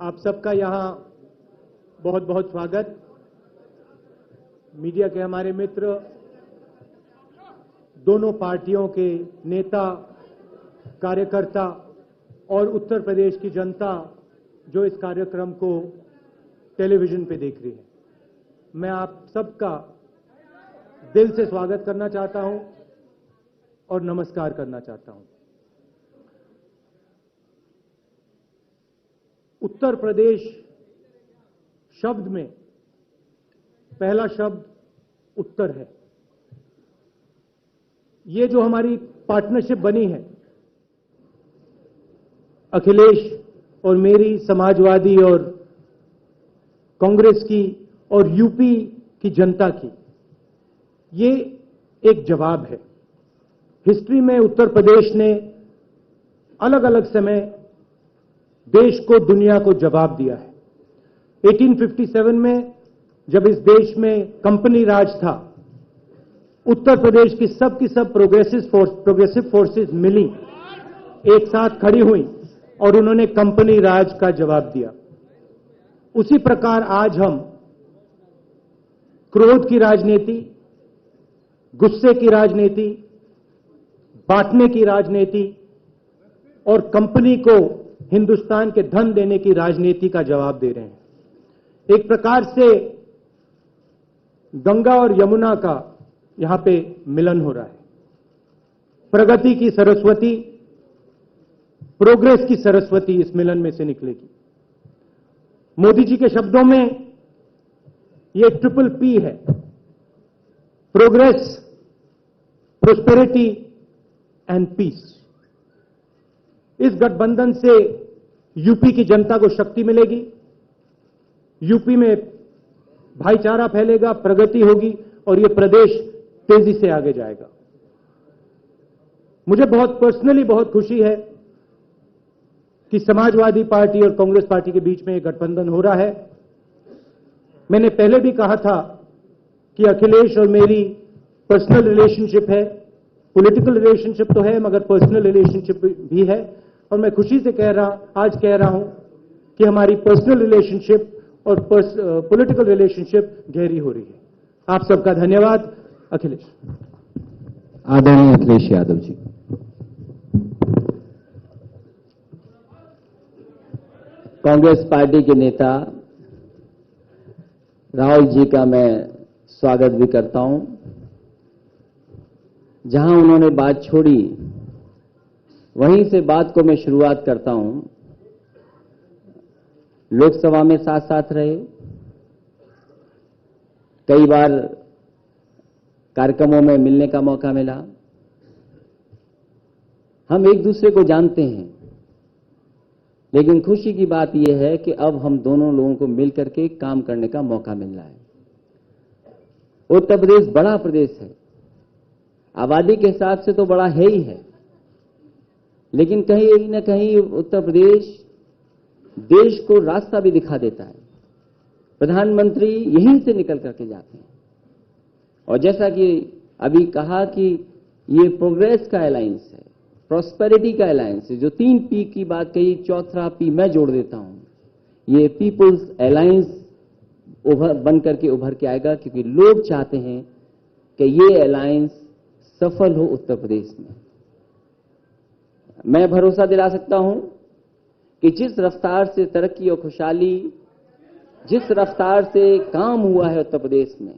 आप सबका यहाँ बहुत बहुत स्वागत। मीडिया के हमारे मित्र, दोनों पार्टियों के नेता, कार्यकर्ता और उत्तर प्रदेश की जनता जो इस कार्यक्रम को टेलीविजन पे देख रही है, मैं आप सबका दिल से स्वागत करना चाहता हूं और नमस्कार करना चाहता हूं। उत्तर प्रदेश शब्द में पहला शब्द उत्तर है। ये जो हमारी पार्टनरशिप बनी है अखिलेश और मेरी, समाजवादी और कांग्रेस की और यूपी की जनता की, ये एक जवाब है। हिस्ट्री में उत्तर प्रदेश ने अलग अलग समय देश को, दुनिया को जवाब दिया है। 1857 में जब इस देश में कंपनी राज था, उत्तर प्रदेश की सब प्रोग्रेसिव फोर्सेस मिली, एक साथ खड़ी हुई और उन्होंने कंपनी राज का जवाब दिया। उसी प्रकार आज हम क्रोध की राजनीति, गुस्से की राजनीति, बांटने की राजनीति और कंपनी को हिंदुस्तान के धन देने की राजनीति का जवाब दे रहे हैं। एक प्रकार से गंगा और यमुना का यहां पे मिलन हो रहा है। प्रगति की सरस्वती, प्रोग्रेस की सरस्वती इस मिलन में से निकलेगी। मोदी जी के शब्दों में ये ट्रिपल पी है: प्रोग्रेस, प्रोस्पेरिटी एंड पीस। इस गठबंधन से यूपी की जनता को शक्ति मिलेगी, यूपी में भाईचारा फैलेगा, प्रगति होगी और ये प्रदेश तेजी से आगे जाएगा। मुझे पर्सनली बहुत खुशी है कि समाजवादी पार्टी और कांग्रेस पार्टी के बीच में एक गठबंधन हो रहा है। मैंने पहले भी कहा था कि अखिलेश और मेरी पर्सनल रिलेशनशिप है, पॉलिटिकल रिलेशनशिप तो है मगर पर्सनल रिलेशनशिप भी है। और मैं खुशी से आज कह रहा हूं कि हमारी पर्सनल रिलेशनशिप और पॉलिटिकल रिलेशनशिप गहरी हो रही है। आप सबका धन्यवाद। अखिलेश। आदरणीय अखिलेश यादव जी। कांग्रेस पार्टी के नेता राहुल जी का मैं स्वागत भी करता हूं। जहां उन्होंने बात छोड़ी वहीं से बात को मैं शुरुआत करता हूं। लोकसभा में साथ साथ रहे, कई बार कार्यक्रमों में मिलने का मौका मिला। हम एक दूसरे को जानते हैं, लेकिन खुशी की बात यह है कि अब हम दोनों लोगों को मिलकर के काम करने का मौका मिल रहा है। उत्तर प्रदेश बड़ा प्रदेश है, आबादी के हिसाब से तो बड़ा है ही है, लेकिन कहीं न कहीं उत्तर प्रदेश देश को रास्ता भी दिखा देता है। प्रधानमंत्री यहीं से निकल करके जाते हैं और जैसा कि अभी कहा कि ये प्रोग्रेस का अलायंस है, प्रॉस्पेरिटी का अलायंस है। जो 3 पी की बात कही, चौथा पी मैं जोड़ देता हूं। ये पीपुल्स अलायंस बन करके उभर के आएगा, क्योंकि लोग चाहते हैं कि ये अलायंस सफल हो उत्तर प्रदेश में। मैं भरोसा दिला सकता हूं कि जिस रफ्तार से तरक्की और खुशहाली, जिस रफ्तार से काम हुआ है उत्तर प्रदेश में,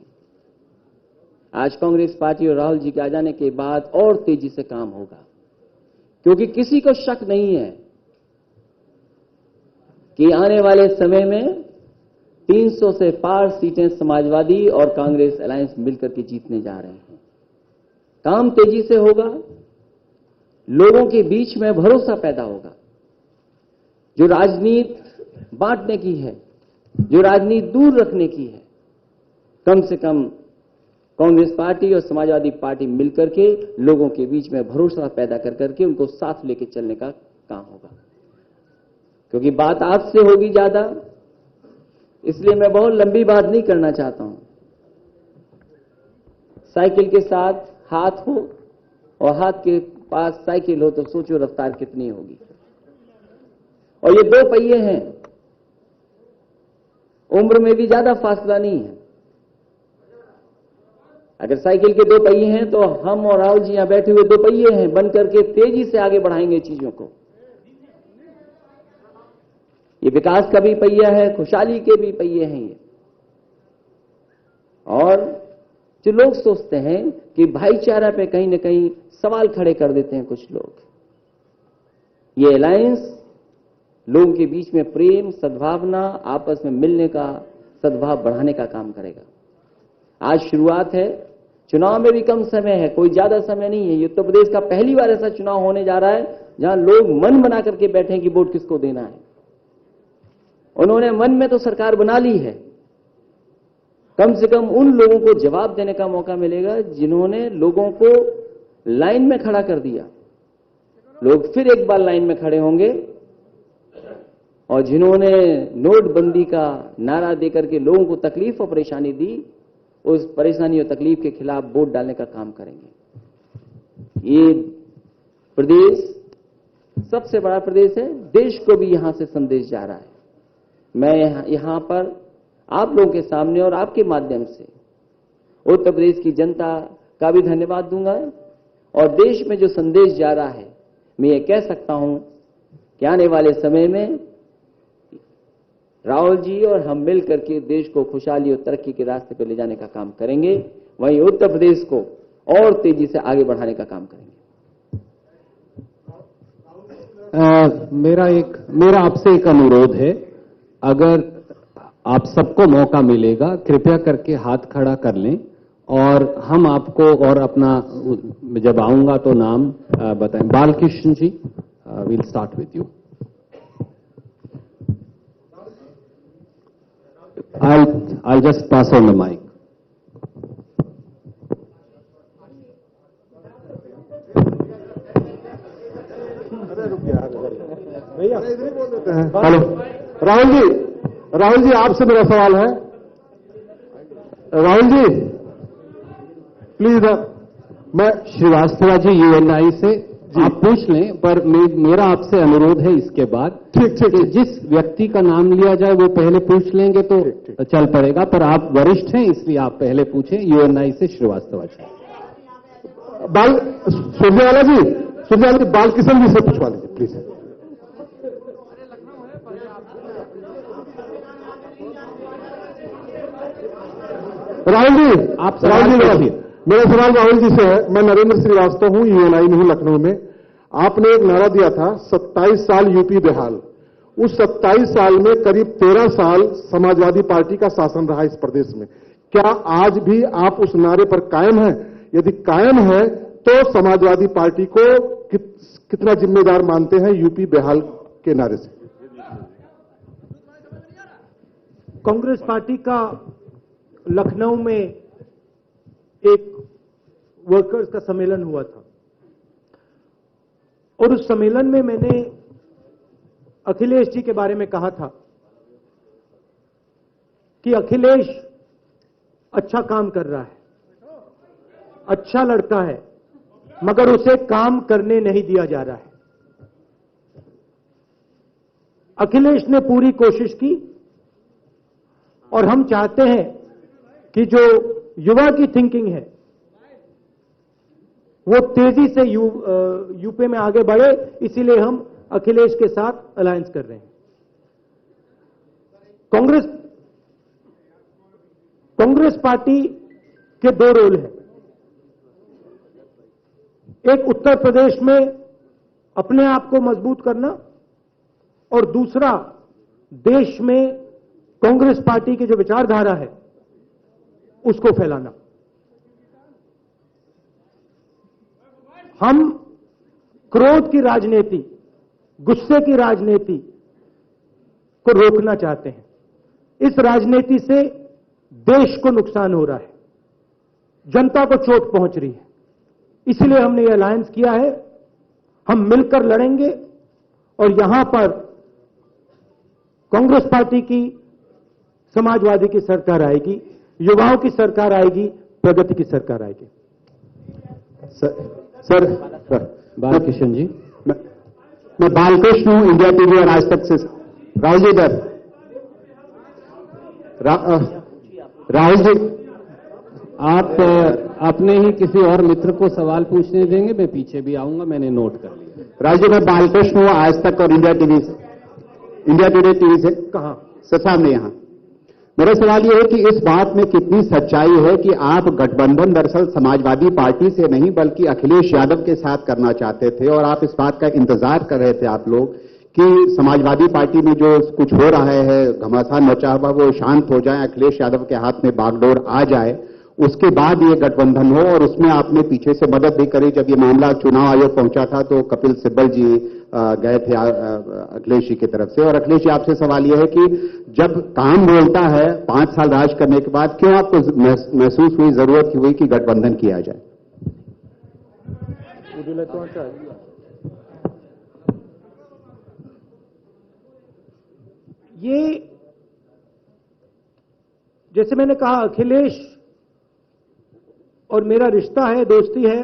आज कांग्रेस पार्टी और राहुल जी के आ जाने के बाद और तेजी से काम होगा। क्योंकि किसी को शक नहीं है कि आने वाले समय में 300 से पार सीटें समाजवादी और कांग्रेस अलायंस मिलकर के जीतने जा रहे हैं। काम तेजी से होगा, लोगों के बीच में भरोसा पैदा होगा। जो राजनीति बांटने की है, जो राजनीति दूर रखने की है, कम से कम कांग्रेस पार्टी और समाजवादी पार्टी मिलकर के लोगों के बीच में भरोसा पैदा कर करके उनको साथ लेके चलने का काम होगा। क्योंकि बात आपसे होगी ज्यादा, इसलिए मैं बहुत लंबी बात नहीं करना चाहता हूं। साइकिल के साथ हाथ हो और हाथ के पास साइकिल हो तो सोचो रफ्तार कितनी होगी। और ये 2 पहिए हैं, उम्र में भी ज्यादा फासला नहीं है। अगर साइकिल के 2 पहिए हैं तो हम और राहुल जी यहां बैठे हुए 2 पहिए हैं, बन करके तेजी से आगे बढ़ाएंगे चीजों को। ये विकास का भी पहिया है, खुशहाली के भी पहिए हैं ये। और जो लोग सोचते हैं कि भाईचारा पे कहीं ना कहीं सवाल खड़े कर देते हैं कुछ लोग, ये अलायंस लोगों के बीच में प्रेम, सद्भावना, आपस में मिलने का सद्भाव बढ़ाने का काम करेगा। आज शुरुआत है, चुनाव में भी कम समय है, कोई ज्यादा समय नहीं है। ये उत्तर प्रदेश का पहली बार ऐसा चुनाव होने जा रहा है जहां लोग मन बना करके बैठे हैं कि वोट किसको देना है। उन्होंने मन में तो सरकार बना ली है, कम से कम उन लोगों को जवाब देने का मौका मिलेगा जिन्होंने लोगों को लाइन में खड़ा कर दिया। लोग फिर एक बार लाइन में खड़े होंगे और जिन्होंने नोटबंदी का नारा देकर के लोगों को तकलीफ और परेशानी दी, उस परेशानी और तकलीफ के खिलाफ वोट डालने का काम करेंगे। ये प्रदेश सबसे बड़ा प्रदेश है, देश को भी यहां से संदेश जा रहा है। मैं यहां पर आप लोगों के सामने और आपके माध्यम से उत्तर प्रदेश की जनता का भी धन्यवाद दूंगा और देश में जो संदेश जा रहा है, मैं ये कह सकता हूं कि आने वाले समय में राहुल जी और हम मिल करके देश को खुशहाली और तरक्की के रास्ते पर ले जाने का काम करेंगे, वहीं उत्तर प्रदेश को और तेजी से आगे बढ़ाने का काम करेंगे। मेरा आपसे एक अनुरोध है, अगर आप सबको मौका मिलेगा, कृपया करके हाथ खड़ा कर लें और हम आपको और अपना जब आऊंगा तो नाम बताएं। Balkrishna ji, will start with you. I'll just pass on the mic. Hello Rahul ji आपसे मेरा सवाल है। राहुल जी प्लीज, मैं श्रीवास्तव जी यूएनआई से आप पूछ लें, पर मेरा आपसे अनुरोध है इसके बाद ठीक जिस व्यक्ति का नाम लिया जाए वो पहले पूछ लेंगे तो चल पड़ेगा, पर आप वरिष्ठ हैं इसलिए आप पहले पूछें। यूएनआई से श्रीवास्तव जी। सुरजेवाला जी बालकिशन जी से पूछवा लीजिए प्लीज। राहुल जी मेरा सवाल राहुल जी से है। मैं नरेंद्र श्रीवास्तव हूं, यूएनआई में हूं लखनऊ में। आपने एक नारा दिया था 27 साल यूपी बेहाल। उस 27 साल में करीब 13 साल समाजवादी पार्टी का शासन रहा इस प्रदेश में। क्या आज भी आप उस नारे पर कायम हैं? यदि कायम है तो समाजवादी पार्टी को कितना जिम्मेदार मानते हैं यूपी बेहाल के नारे से? कांग्रेस पार्टी का लखनऊ में एक वर्कर्स का सम्मेलन हुआ था और उस सम्मेलन में मैंने अखिलेश जी के बारे में कहा था कि अखिलेश अच्छा काम कर रहा है, अच्छा लड़का है, मगर उसे काम करने नहीं दिया जा रहा है। अखिलेश ने पूरी कोशिश की और हम चाहते हैं कि जो युवा की थिंकिंग है वो तेजी से यूपी में आगे बढ़े, इसीलिए हम अखिलेश के साथ अलायंस कर रहे हैं। कांग्रेस पार्टी के 2 रोल हैं। एक उत्तर प्रदेश में अपने आप को मजबूत करना और दूसरा देश में कांग्रेस पार्टी की जो विचारधारा है उसको फैलाना। हम क्रोध की राजनीति, गुस्से की राजनीति को रोकना चाहते हैं। इस राजनीति से देश को नुकसान हो रहा है, जनता को चोट पहुंच रही है, इसलिए हमने ये अलायंस किया है। हम मिलकर लड़ेंगे और यहां पर कांग्रेस पार्टी की, समाजवादी की सरकार आएगी, युवाओं की सरकार आएगी, प्रगति की सरकार आएगी। सर बालकृष्ण जी। मैं बालकृष्ण हूं, इंडिया टीवी और आज तक से। राहुल जी इधर। राहुल जी, आप अपने ही किसी और मित्र को सवाल पूछने देंगे? मैं पीछे भी आऊंगा, मैंने नोट कर लिया। राहुल जी, मैं बालकृष्ण हूँ, आज तक और इंडिया टुडे टीवी से। कहाँ? सर सामने यहाँ। मेरा सवाल यह है कि इस बात में कितनी सच्चाई है कि आप गठबंधन दरअसल समाजवादी पार्टी से नहीं बल्कि अखिलेश यादव के साथ करना चाहते थे, और आप इस बात का इंतजार कर रहे थे आप लोग कि समाजवादी पार्टी में जो कुछ हो रहा है, घमासान मचा हुआ, वो शांत हो जाए, अखिलेश यादव के हाथ में बागडोर आ जाए, उसके बाद ये गठबंधन हो। और उसमें आपने पीछे से मदद भी करी। जब ये मामला चुनाव आयोग पहुंचा था तो कपिल सिब्बल जी गए थे अखिलेश जी की तरफ से। और अखिलेश जी, आपसे सवाल यह है कि जब काम बोलता है 5 साल राज करने के बाद, क्यों आपको महसूस हुई, जरूरत हुई कि गठबंधन किया जाए? ये जैसे मैंने कहा, अखिलेश और मेरा रिश्ता है, दोस्ती है,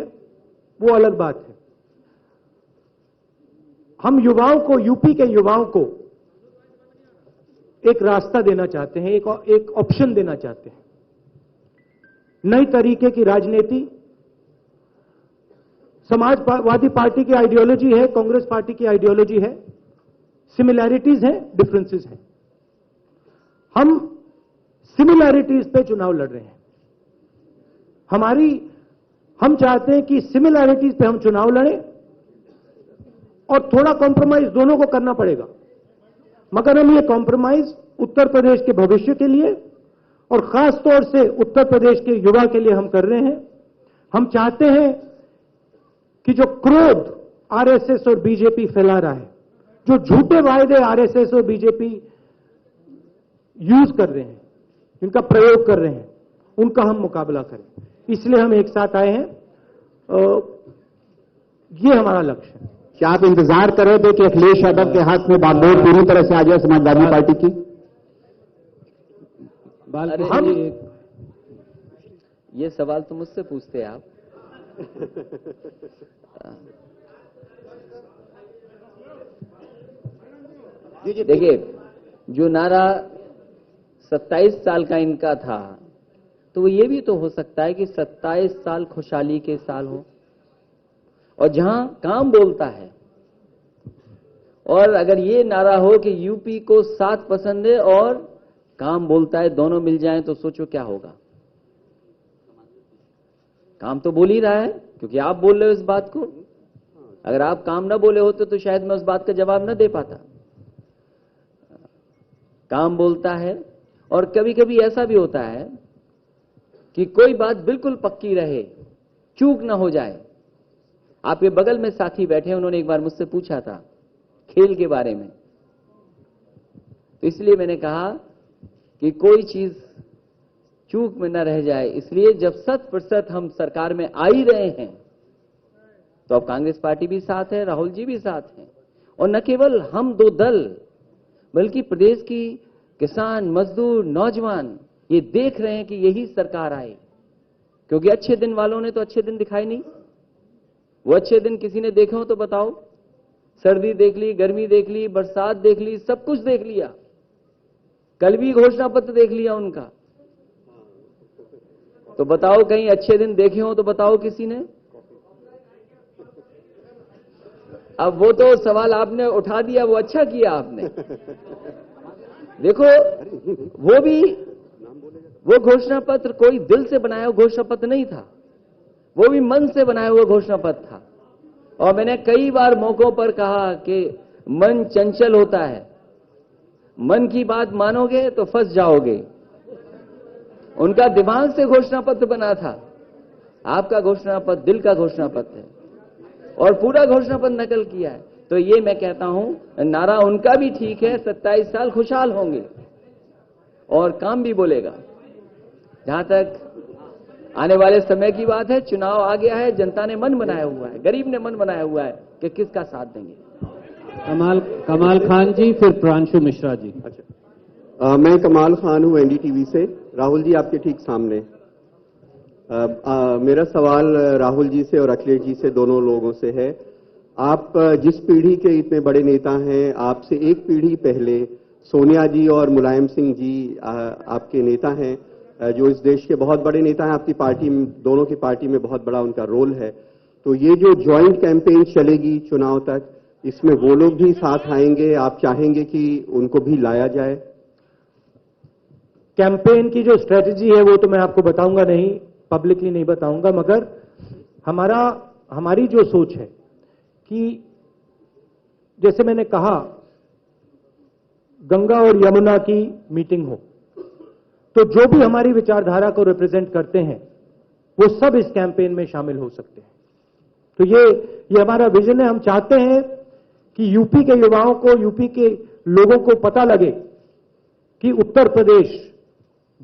वो अलग बात है। हम युवाओं को, यूपी के युवाओं को एक रास्ता देना चाहते हैं, एक ऑप्शन देना चाहते हैं। नई तरीके की राजनीति, समाजवादी पार्टी की आइडियोलॉजी है, कांग्रेस पार्टी की आइडियोलॉजी है, सिमिलैरिटीज हैं, डिफरेंसेस हैं। हम सिमिलैरिटीज पे चुनाव लड़ रहे हैं। हम चाहते हैं कि सिमिलैरिटीज पे हम चुनाव लड़ें, और थोड़ा कॉम्प्रोमाइज दोनों को करना पड़ेगा, मगर हम ये कॉम्प्रोमाइज उत्तर प्रदेश के भविष्य के लिए और खास तौर से उत्तर प्रदेश के युवा के लिए हम कर रहे हैं। हम चाहते हैं कि जो क्रोध आरएसएस और बीजेपी फैला रहा है, जो झूठे वायदे आरएसएस और बीजेपी यूज कर रहे हैं, जिनका प्रयोग कर रहे हैं, उनका हम मुकाबला करें। इसलिए हम एक साथ आए हैं। ये हमारा लक्ष्य है। क्या आप इंतजार कर रहे थे कि अखिलेश यादव के हाथ में बागडोर पूरी तरह से आ जाए समाजवादी पार्टी की? हम ये सवाल तो मुझसे पूछते हैं आप। देखिए, जो नारा 27 साल का इनका था, तो ये भी तो हो सकता है कि 27 साल खुशहाली के साल हो, और जहां काम बोलता है, और अगर ये नारा हो कि यूपी को 7 पसंद है और काम बोलता है, दोनों मिल जाएं, तो सोचो क्या होगा। काम तो बोल ही रहा है, क्योंकि आप बोल रहे हो इस बात को। अगर आप काम ना बोले होते तो शायद मैं उस बात का जवाब न दे पाता। काम बोलता है, और कभी कभी ऐसा भी होता है कि कोई बात बिल्कुल पक्की रहे, चूक ना हो जाए। आपके बगल में साथी बैठे, उन्होंने एक बार मुझसे पूछा था खेल के बारे में, तो इसलिए मैंने कहा कि कोई चीज चूक में न रह जाए, इसलिए जब 100% हम सरकार में आ ही रहे हैं, तो अब कांग्रेस पार्टी भी साथ है, राहुल जी भी साथ हैं, और न केवल हम दो दल, बल्कि प्रदेश की किसान, मजदूर, नौजवान ये देख रहे हैं कि यही सरकार आए। क्योंकि अच्छे दिन वालों ने तो अच्छे दिन दिखाए नहीं। वो अच्छे दिन किसी ने देखे हो तो बताओ। सर्दी देख ली, गर्मी देख ली, बरसात देख ली, सब कुछ देख लिया। कल भी घोषणा पत्र देख लिया उनका। तो बताओ कहीं अच्छे दिन देखे हो तो बताओ किसी ने। अब वो तो सवाल आपने उठा दिया, वो अच्छा किया आपने। देखो, वो घोषणा पत्र कोई दिल से बनाया हुआ घोषणा पत्र नहीं था, वो भी मन से बनाया हुआ घोषणा पत्र था। और मैंने कई बार मौकों पर कहा कि मन चंचल होता है, मन की बात मानोगे तो फंस जाओगे। उनका दिमाग से घोषणा पत्र बना था, आपका घोषणा पत्र दिल का घोषणा पत्र है, और पूरा घोषणा पत्र नकल किया है। तो ये मैं कहता हूं, नारा उनका भी ठीक है, 27 साल खुशहाल होंगे और काम भी बोलेगा। जहां तक आने वाले समय की बात है, चुनाव आ गया है, जनता ने मन बनाया हुआ है, गरीब ने मन बनाया हुआ है कि किसका साथ देंगे। कमाल खान जी, फिर प्रांशु मिश्रा जी। अच्छा, मैं कमाल खान हूं एनडीटीवी से। राहुल जी आपके ठीक सामने। मेरा सवाल राहुल जी से और अखिलेश जी से, दोनों लोगों से है। आप जिस पीढ़ी के इतने बड़े नेता हैं, आपसे एक पीढ़ी पहले सोनिया जी और मुलायम सिंह जी आपके नेता हैं, जो इस देश के बहुत बड़े नेता हैं, आपकी पार्टी दोनों की पार्टी में बहुत बड़ा उनका रोल है। तो ये जो ज्वाइंट कैंपेन चलेगी चुनाव तक, इसमें वो लोग भी साथ आएंगे? आप चाहेंगे कि उनको भी लाया जाए? कैंपेन की जो स्ट्रेटजी है वो तो मैं आपको बताऊंगा नहीं, पब्लिकली नहीं बताऊंगा, मगर हमारी जो सोच है कि जैसे मैंने कहा, गंगा और यमुना की मीटिंग हो, तो जो भी हमारी विचारधारा को रिप्रेजेंट करते हैं वो सब इस कैंपेन में शामिल हो सकते हैं। तो ये हमारा विजन है। हम चाहते हैं कि यूपी के युवाओं को, यूपी के लोगों को पता लगे कि उत्तर प्रदेश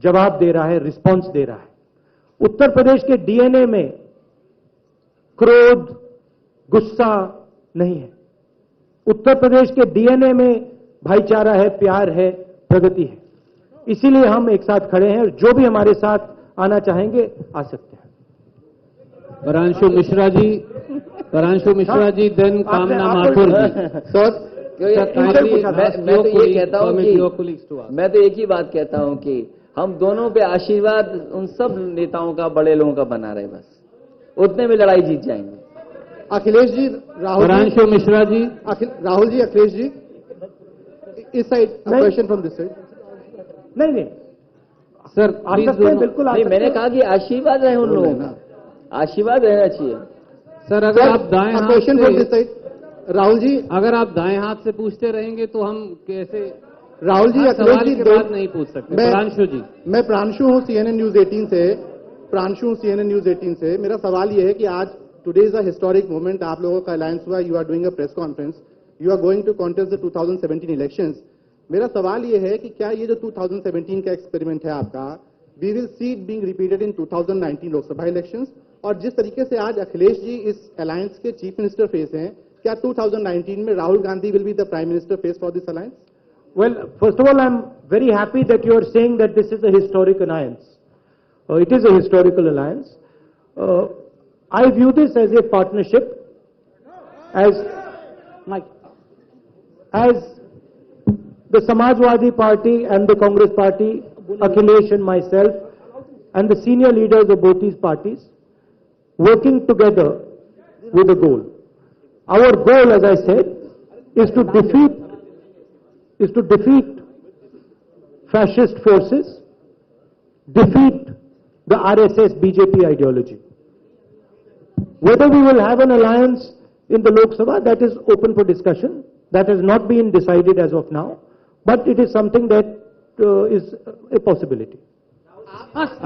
जवाब दे रहा है, रिस्पांस दे रहा है। उत्तर प्रदेश के डीएनए में क्रोध, गुस्सा नहीं है। उत्तर प्रदेश के डीएनए में भाईचारा है, प्यार है, प्रगति है। इसीलिए हम एक साथ खड़े हैं और जो भी हमारे साथ आना चाहेंगे आ सकते हैं। परांशु मिश्रा जी, देन कामना माथुर जी। मैं तो ये कहता हूं कि मैं तो एक ही बात कहता हूं कि हम दोनों पे आशीर्वाद उन सब नेताओं का, बड़े लोगों का बना रहे, बस उतने में लड़ाई जीत जाएंगे। अखिलेश जी, परांशु मिश्रा जी, राहुल जी, अखिलेश जी, इस side, question from this side. नहीं सर प्लीज। बिल्कुल नहीं, मैंने कहा कि आशीर्वाद रहे उन लोगों का, आशीर्वाद रहना चाहिए। सर अगर आप दाएं हाथ क्वेश्चन फ्रॉम दिस से, साइड। राहुल जी, अगर आप दाएं हाथ से पूछते रहेंगे तो हम कैसे राहुल जी, अखिलेश सवाल जी के बाद नहीं पूछ सकते। परांशु जी, मैं प्रांशु हूं CNN न्यूज 18 से। CNN न्यूज 18 से मेरा सवाल यह है कि आज today is a historic moment. आप लोगों का अलायंस हुआ, you are doing a press conference, you are going to contest the 2017 elections. मेरा सवाल यह है कि क्या ये जो 2017 का एक्सपेरिमेंट है आपका, we will see it being repeated in 2019 Lok Sabha elections? और जिस तरीके से आज अखिलेश जी इस अलायंस के चीफ मिनिस्टर फेस हैं, क्या 2019 में Rahul Gandhi will be the prime minister face for this alliance? Well, first of all, I'm very happy that you are saying that this is a historic alliance. It is a historical alliance. I view this as a partnership, as the Samajwadi Party and the Congress Party, Akhilesh and myself, and the senior leaders of both these parties, working together with a goal. Our goal, as I said, is to defeat fascist forces, defeat the RSS BJP ideology. Whether we will have an alliance in the Lok Sabha, that is open for discussion. That has not been decided as of now, but it is something that is a possibility.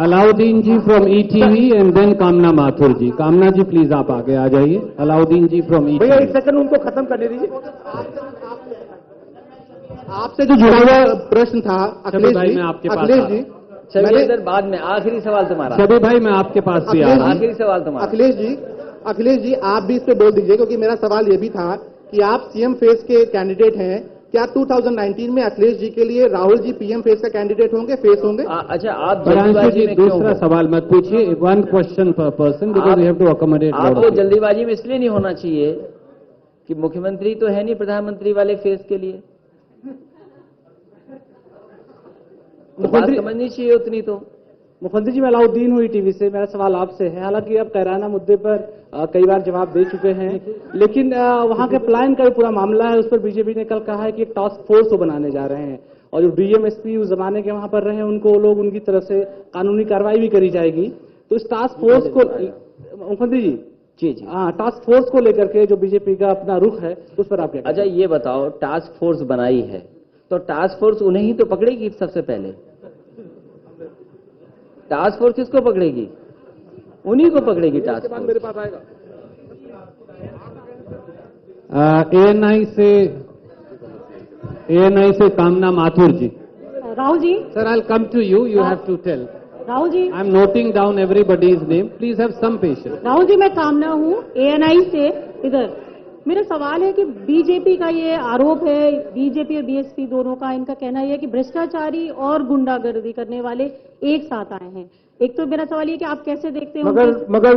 Alauddin ji from ETV and then Kamna Mathur जी। कामना जी please आप आगे आ जाइए। Alauddin ji from ETV। भैया एक second उनको खत्म करने दीजिए। आपसे जो जुड़ा हुआ प्रश्न था अखिलेश भाई, जी, मैं आपके पास अखिलेश जी, चलिए इधर बाद में आखिरी सवाल तुम्हारा। सभी भाई मैं आपके पास भी आ रहा हूं। आखिरी सवाल तुम्हारा। अखिलेश जी आप भी इस पे बोल दीजिए, क्योंकि मेरा सवाल ये भी था कि आप सीएम फेस के कैंडिडेट हैं। क्या 2019 में अखिलेश जी के लिए राहुल जी पीएम फेस का कैंडिडेट होंगे, फेस होंगे? अच्छा, आप परांशु जल्दीबाजी जी में क्यों दूसरा हो? सवाल मत पूछिए, one question per person, because we have to accommodate. आपको जल्दीबाजी में इसलिए नहीं होना चाहिए कि मुख्यमंत्री तो है नहीं प्रधानमंत्री वाले फेस के लिए, बात समझनी चाहिए उतनी तो। मुख्यमंत्री जी, मैं अलाउद्दीन हूँ ETV से। मेरा सवाल आपसे है, हालांकि आप कैराना मुद्दे पर कई बार जवाब दे चुके हैं, लेकिन वहां के प्लान का भी पूरा मामला है। उस पर बीजेपी ने कल कहा है कि एक टास्क फोर्स वो बनाने जा रहे हैं, और जो DMSP उस जमाने के वहां पर रहे उनको लोग, उनकी तरफ से कानूनी कार्रवाई भी करी जाएगी। तो इस टास्क फोर्स को, मुख्यमंत्री जी, हाँ, टास्क फोर्स को लेकर के जो बीजेपी का अपना रुख है, उस पर आप क्या? अच्छा ये बताओ, टास्क फोर्स बनाई है तो टास्क फोर्स उन्हें ही तो पकड़ेगी सबसे पहले। टास्क फोर्स किसको पकड़ेगी? उन्हीं को पकड़ेगी टास्क फोर्स। मेरे पास आएगा। ANI से Kamna Mathur ji. Rahul ji, sir I will come to you, you have to tell. Rahul ji, I am noting down everybody's name, please have some patience. Rahul ji, मैं कामना हूँ ANI से। इधर मेरा सवाल है कि बीजेपी का ये आरोप है, बीजेपी और BSP दोनों का, इनका कहना यह है कि भ्रष्टाचारी और गुंडागर्दी करने वाले एक साथ आए हैं। एक तो मेरा सवाल ये कि आप कैसे देखते हो? मगर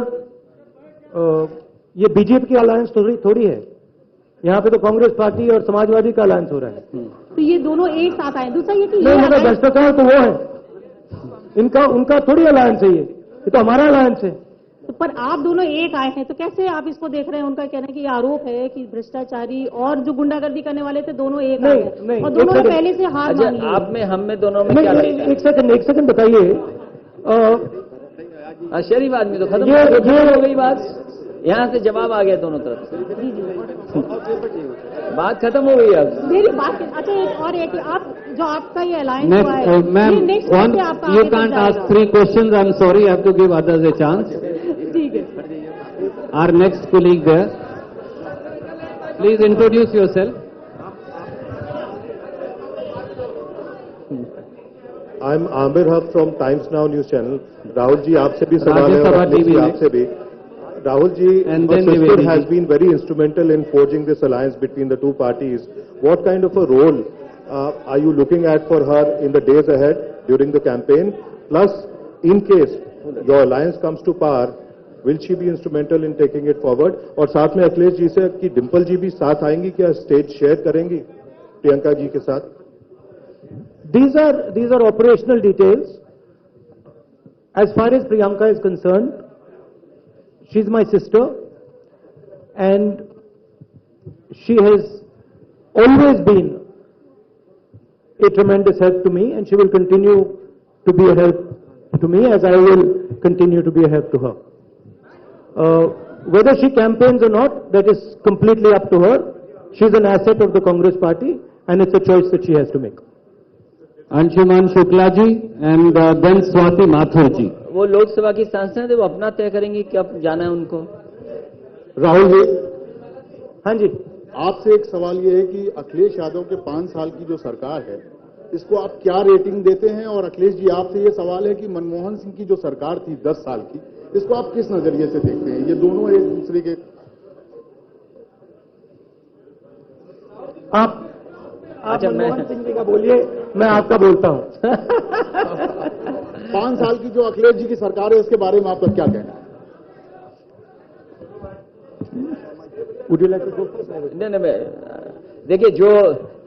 ये बीजेपी की अलायंस थोड़ी है। यहाँ पे तो कांग्रेस पार्टी और समाजवादी का अलायंस हो रहा है। तो ये दोनों एक साथ आए। दूसरा ये कि ये नहीं, मगर alliance- भ्रष्टाचार तो वो है, उनका थोड़ी अलायंस है, ये तो हमारा अलायंस है। तो पर आप दोनों एक आए हैं, तो कैसे आप इसको देख रहे हैं? उनका कहना है कि ये आरोप है कि भ्रष्टाचारी और जो गुंडागर्दी करने वाले थे दोनों एक आए हैं नहीं, और दोनों एक ने सेकंड। पहले से हार अच्छा, मान ली है। आप में, हम में, दोनों में नहीं, क्या नहीं, लगता है? एक सेकंड बताइए। शरीफ आदमी तो खत्म ये- हो गई बात, यहाँ से जवाब आ गया दोनों तरफ से, बात खत्म हो गई अब। मेरी बात, अच्छा एक और है कि आप जो आपका ये अलायंस Next, हुआ है, ma'am, ये next one, step पे आपका you आगे तक can't जाएगा। ask 3 questions. I'm sorry, I have to give others a chance. ठीक है। Our next colleague there. Please introduce yourself. I'm Amir Haq from Times Now News Channel. Rahul ji, आपसे भी सवाल है और राज्यसभा अखिलेश जी TV आपसे भी। Rahul ji, And your then sister Nivedi has ji. been very instrumental in forging this alliance between the two parties. What kind of a role are you looking at for her in the days ahead during the campaign? Plus, in case your alliance comes to power, will she be instrumental in taking it forward? और साथ में अखिलेश जी से कि डिम्पल जी भी साथ आएंगी, क्या stage share करेंगी प्रियंका जी के साथ? These are operational details. As far as Priyanka is concerned, she's my sister, and she has always been a tremendous help to me, and she will continue to be a help to me as I will continue to be a help to her. Whether she campaigns or not, that is completely up to her. She's an asset of the Congress party, and it's a choice that she has to make. Anshuman Shukla ji and then Swati Mathur ji. वो लोकसभा की सांसद है, वो अपना तय करेंगी कब जाना है उनको। राहुल जी, हाँ जी, आपसे एक सवाल ये है कि अखिलेश यादव के 5 साल की जो सरकार है, इसको आप क्या रेटिंग देते हैं? और अखिलेश जी, आपसे ये सवाल है कि मनमोहन सिंह की जो सरकार थी 10 साल की, इसको आप किस नजरिए से देखते हैं? ये दोनों एक दूसरे के आप अच्छा, मनमोहन सिंह जी का बोलिए, मैं आपका बोलता हूं। 5 साल की जो अखिलेश जी की सरकार है, उसके बारे में आपका क्या कहना है? Would you like to go first? नहीं, देखिए, जो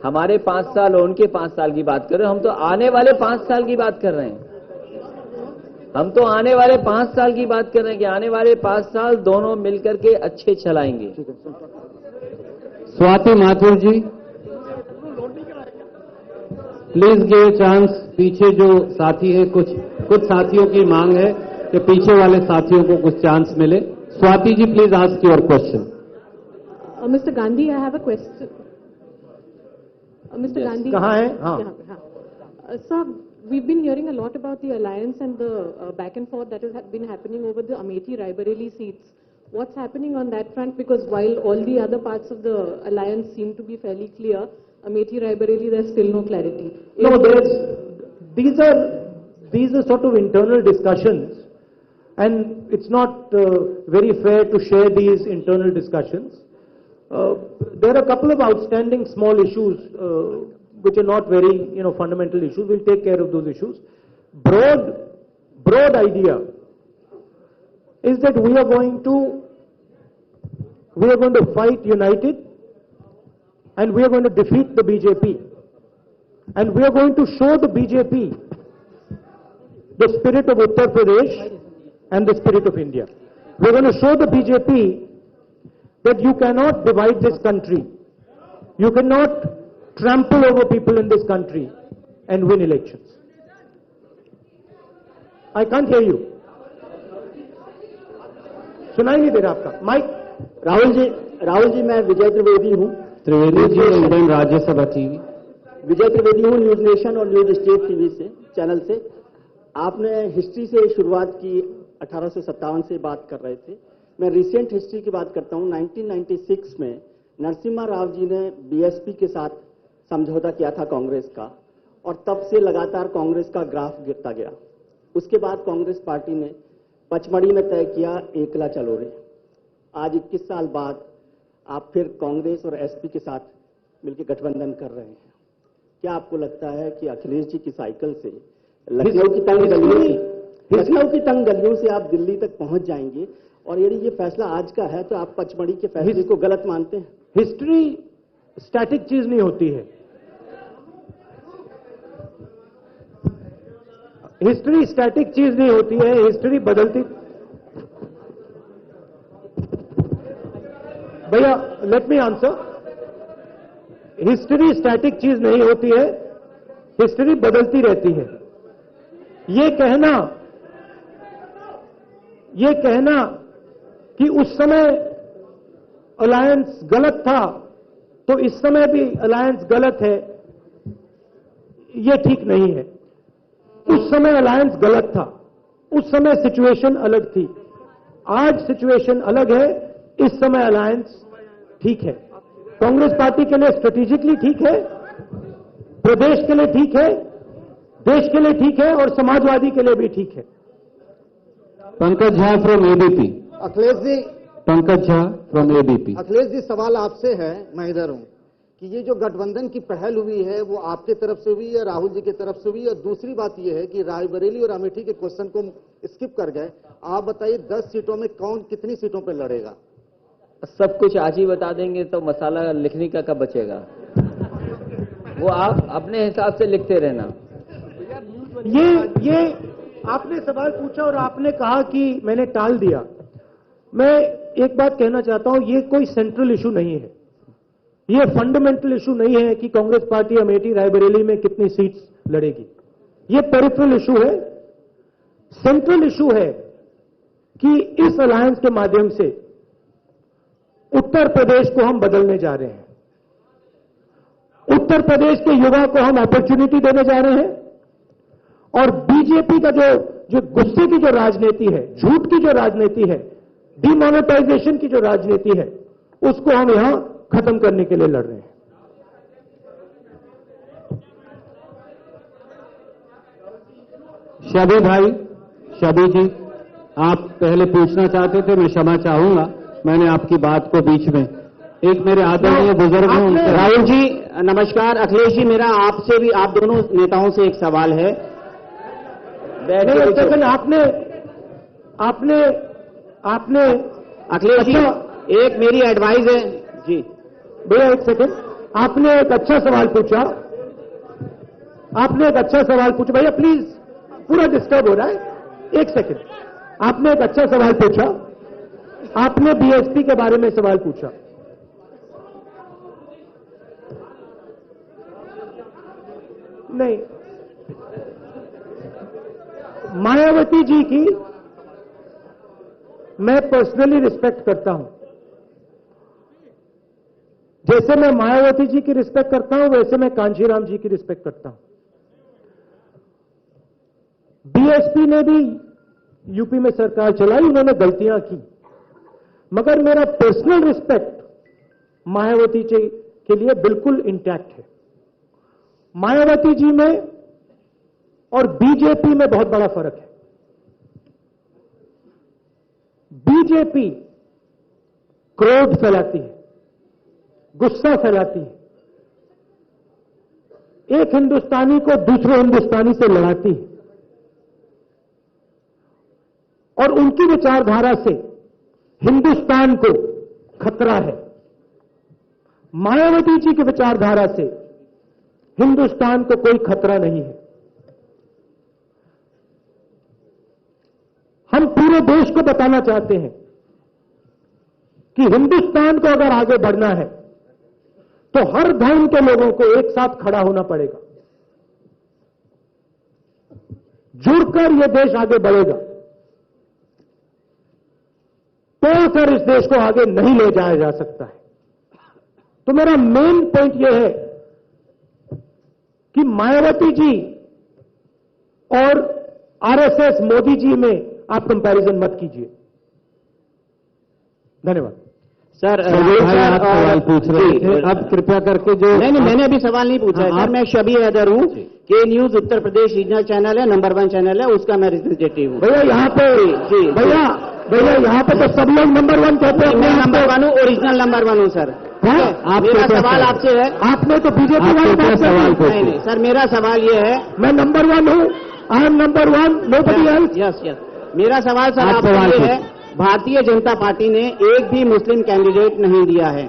हमारे 5 साल और उनके 5 साल की बात कर रहे हैं, हम तो आने वाले 5 साल की बात कर रहे हैं। हम तो आने वाले 5 साल की बात कर रहे हैं कि आने वाले 5 साल दोनों मिलकर के अच्छे चलाएंगे। Swati Mathur ji. Please give chance. पीछे जो साथी है, कुछ साथियों की मांग है कि पीछे वाले साथियों को कुछ चांस मिले। Swati ji, please ask your question. Mr. Gandhi, I have a question. Mr. Gandhi. कहाँ है? हाँ। Sir, we've been hearing a lot about the alliance and the back and forth that has been happening over the Amethi-Raebareli seats. What's happening on that front? Because while all the other parts of the alliance seem to be fairly clear, Amethi-Raebareli, there's still no clarity. No, these are sort of internal discussions, and it's not very fair to share these internal discussions. There are a couple of outstanding small issues which are not very, fundamental issues. We'll take care of those issues. Broad idea is that we are going to fight united, and we are going to defeat the BJP, and we are going to show the BJP the spirit of Uttar Pradesh and the spirit of India. We are going to show the BJP that you cannot divide this country. You cannot trample over people in this country and win elections. I can't hear you. सुनाई नहीं दे रहा आपका mic. Rahul ji, मैं विजय त्रिवेदी हूँ। Trivedi ji, Indian Rajya Sabha TV. विजय त्रिवेदी हूँ, news nation और news state TV से, channel से। आपने हिस्ट्री से शुरुआत की, 1857 से बात कर रहे थे। मैं रिसेंट हिस्ट्री की बात करता हूँ। 1996 में नरसिम्हा राव जी ने बीएसपी के साथ समझौता किया था कांग्रेस का, और तब से लगातार कांग्रेस का ग्राफ गिरता गया। उसके बाद कांग्रेस पार्टी ने पचमढ़ी में तय किया एकला चलो रे। आज 21 साल बाद आप फिर कांग्रेस और एसपी के साथ मिलकर गठबंधन कर रहे हैं। क्या आपको लगता है कि अखिलेश जी की साइकिल से लखनऊ की तंग गलियों लखनऊ की तंग गलियों से आप दिल्ली तक पहुंच जाएंगे, और यदि ये फैसला आज का है तो आप पचमढ़ी के फैसले को गलत मानते हैं? हिस्ट्री स्टैटिक चीज नहीं होती है। हिस्ट्री स्टैटिक चीज नहीं होती है, हिस्ट्री बदलती। भैया let me answer. History static चीज नहीं होती है, हिस्ट्री बदलती रहती है। ये कहना कि उस समय अलायंस गलत था तो इस समय भी अलायंस गलत है, ये ठीक नहीं है। उस समय अलायंस गलत था, उस समय सिचुएशन अलग थी, आज सिचुएशन अलग है, इस समय अलायंस ठीक है। कांग्रेस पार्टी के लिए स्ट्रेटेजिकली ठीक है, प्रदेश के लिए ठीक है, देश के लिए ठीक है और समाजवादी के लिए भी ठीक है। Pankaj Jha from ABP. Akhilesh ji, Pankaj Jha from ABP. Akhilesh ji सवाल आपसे है, मैं इधर हूं, कि ये जो गठबंधन की पहल हुई है वो आपके तरफ से हुई है, राहुल जी की तरफ से हुई है, और दूसरी बात ये है कि रायबरेली और अमेठी के क्वेश्चन को स्किप कर गए। आप बताइए 10 सीटों में कौन कितनी सीटों पर लड़ेगा? सब कुछ आज ही बता देंगे तो मसाला लिखने का कब बचेगा? वो आप अपने हिसाब से लिखते रहना। ये आपने सवाल पूछा और आपने कहा कि मैंने टाल दिया। मैं एक बात कहना चाहता हूं, ये कोई सेंट्रल इशू नहीं है, ये फंडामेंटल इशू नहीं है कि कांग्रेस पार्टी अमेठी रायबरेली में कितनी सीट्स लड़ेगी। ये पेरिफेरल इशू है। सेंट्रल इशू है कि इस अलायंस के माध्यम से उत्तर प्रदेश को हम बदलने जा रहे हैं। उत्तर प्रदेश के युवा को हम अपॉर्चुनिटी देने जा रहे हैं, और बीजेपी का जो गुस्से की जो राजनीति है, झूठ की जो राजनीति है, डिमोनेटाइजेशन की जो राजनीति है, उसको हम यहां खत्म करने के लिए लड़ रहे हैं। शबी भाई, शबी जी, आप पहले पूछना चाहते थे, मैं क्षमा चाहूंगा, मैंने आपकी बात को बीच में, एक मेरे आदरणीय बुजुर्ग हैं। राहुल जी नमस्कार। अखिलेश जी, मेरा आपसे भी, आप दोनों नेताओं से एक सवाल है। आपने अखिलेश जी, एक मेरी एडवाइस है जी। भैया एक सेकंड, आपने एक अच्छा सवाल पूछा, भैया प्लीज, पूरा डिस्टर्ब हो रहा है। एक सेकंड, आपने एक अच्छा सवाल पूछा, आपने बीएसपी के बारे में सवाल पूछा। नहीं, मायावती जी की मैं पर्सनली रिस्पेक्ट करता हूं। जैसे मैं मायावती जी की रिस्पेक्ट करता हूं, वैसे मैं कांशीराम जी की रिस्पेक्ट करता हूं। बीएसपी ने भी यूपी में सरकार चलाई, उन्होंने गलतियां की, मगर मेरा पर्सनल रिस्पेक्ट मायावती जी के लिए बिल्कुल इंटैक्ट है। मायावती जी में और बीजेपी में बहुत बड़ा फर्क है। बीजेपी क्रोध फैलाती है, गुस्सा फैलाती है, एक हिंदुस्तानी को दूसरे हिंदुस्तानी से लड़ाती है, और उनकी विचारधारा से हिंदुस्तान को खतरा है। मायावती जी की विचारधारा से हिंदुस्तान को कोई खतरा नहीं है। हम पूरे देश को बताना चाहते हैं कि हिंदुस्तान को अगर आगे बढ़ना है तो हर धर्म के लोगों को एक साथ खड़ा होना पड़ेगा, जुड़कर यह देश आगे बढ़ेगा। तोड़कर इस देश को आगे नहीं ले जाया जा सकता है। तो मेरा मेन पॉइंट यह है कि मायावती जी और आरएसएस मोदी जी में आप कंपैरिजन मत कीजिए। धन्यवाद। सर, आप सवाल पूछ रहे थे, अब कृपया करके जो नहीं, मैंने अभी सवाल नहीं पूछा है सर। मैं शबी हैदर हूँ, के news Uttar Pradesh regional channel है, नंबर 1 चैनल है, उसका मैं रिप्रेजेंटेटिव हूँ। भैया यहाँ पे भैया यहाँ पे तो सब लोग नंबर 1 कहते हैं। मैं नंबर 1 हूँ, ओरिजिनल नंबर 1 हूँ सर। मेरा सवाल आपसे है, आपने तो बीजेपी वाले सवाल नहीं सर, मेरा सवाल ये है, मैं नंबर 1 हूँ, I am number one, nobody else. Yes yes, मेरा सवाल सर आप आपसे सवाल ये है, भारतीय जनता पार्टी ने एक भी मुस्लिम कैंडिडेट नहीं दिया है,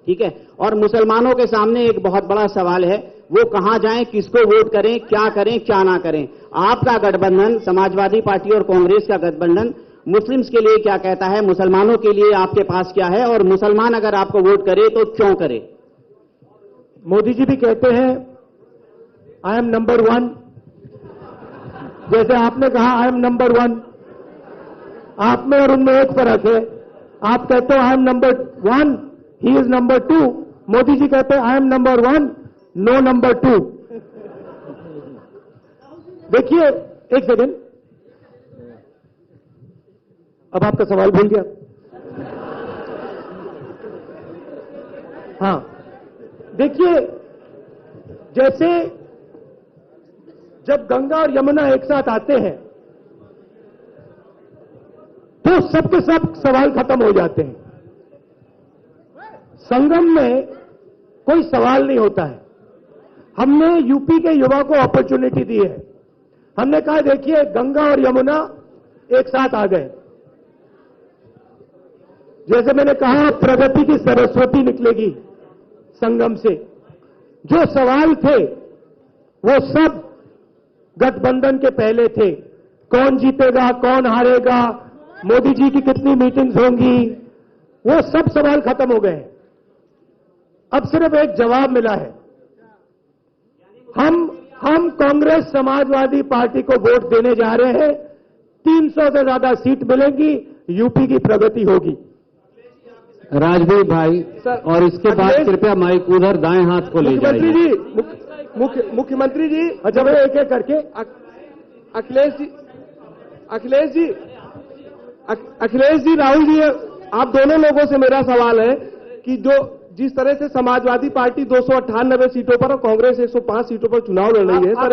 ठीक है, और मुसलमानों के सामने एक बहुत बड़ा सवाल है, वो कहां जाएं, किसको वोट करें, क्या ना करें। आपका गठबंधन, समाजवादी पार्टी और कांग्रेस का गठबंधन मुस्लिम्स के लिए क्या कहता है, मुसलमानों के लिए आपके पास क्या है, और मुसलमान अगर आपको वोट करे तो क्यों करे? मोदी जी भी कहते हैं आई एम नंबर वन, जैसे आपने कहा आई एम नंबर वन। आप में और उनमें एक फर्क है, आप कहते हो I am number one, he is number two. Modi ji कहते हैं I am number one, no number two. देखिए एक सेकेंड, अब आपका सवाल भूल गया। हाँ, देखिए जैसे जब गंगा और यमुना एक साथ आते हैं तो सबके सब सवाल खत्म हो जाते हैं। संगम में कोई सवाल नहीं होता है। हमने यूपी के युवा को अपॉर्चुनिटी दी है। हमने कहा देखिए गंगा और यमुना एक साथ आ गए, जैसे मैंने कहा प्रगति की सरस्वती निकलेगी संगम से। जो सवाल थे वो सब गठबंधन के पहले थे, कौन जीतेगा, कौन हारेगा, मोदी जी की कितनी मीटिंग्स होंगी, वो सब सवाल खत्म हो गए हैं। अब सिर्फ एक जवाब मिला है। हम कांग्रेस समाजवादी पार्टी को वोट देने जा रहे हैं, 300 से ज्यादा सीट मिलेंगी, यूपी की प्रगति होगी। राजवीर भाई, और इसके बाद कृपया माइक उधर दाएं हाथ को ले जाइए। मुख्यमंत्री जी, अच्छा मैं एक एक करके अखिलेश जी, राहुल जी, आप दोनों लोगों से मेरा सवाल है कि जिस तरह से समाजवादी पार्टी 298 सीटों पर और कांग्रेस 105 सीटों पर चुनाव लड़ रही है, सर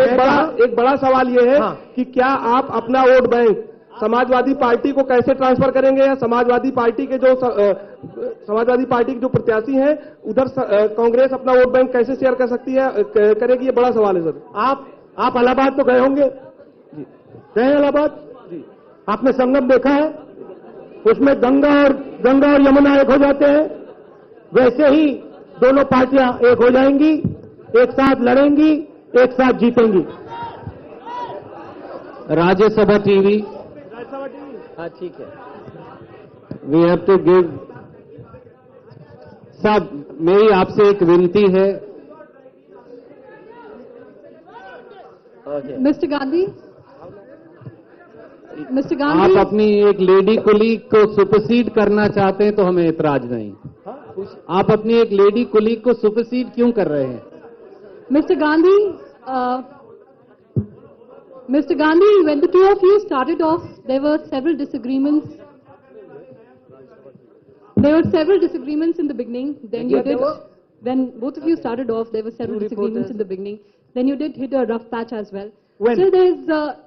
एक बड़ा सवाल यह है कि क्या आप अपना वोट बैंक समाजवादी पार्टी को कैसे ट्रांसफर करेंगे, या समाजवादी पार्टी के जो प्रत्याशी हैं उधर कांग्रेस अपना वोट बैंक कैसे शेयर कर सकती है, करेगी, ये बड़ा सवाल है सर। आप इलाहाबाद तो गए होंगे, गए इलाहाबाद जी, आपने संगम देखा है, उसमें गंगा और यमुना एक हो जाते हैं, वैसे ही दोनों पार्टियां एक हो जाएंगी, एक साथ लड़ेंगी, एक साथ जीतेंगी। राज्यसभा टीवी, हाँ ठीक है, वी हैव टू गिव। साहब मेरी आपसे एक विनती है। मिस्टर गांधी, आप अपनी एक लेडी कुलीग को सुपरसीड करना चाहते हैं तो हमें ऐतराज नहीं। आप अपनी एक लेडी कुलीग को सुपरसीड क्यों कर रहे हैं? Mr. Gandhi, when the two of you started off, there were several disagreements. In the beginning. When both of you started off, there were several disagreements in the beginning. Then you did hit a rough patch as well. Still, there is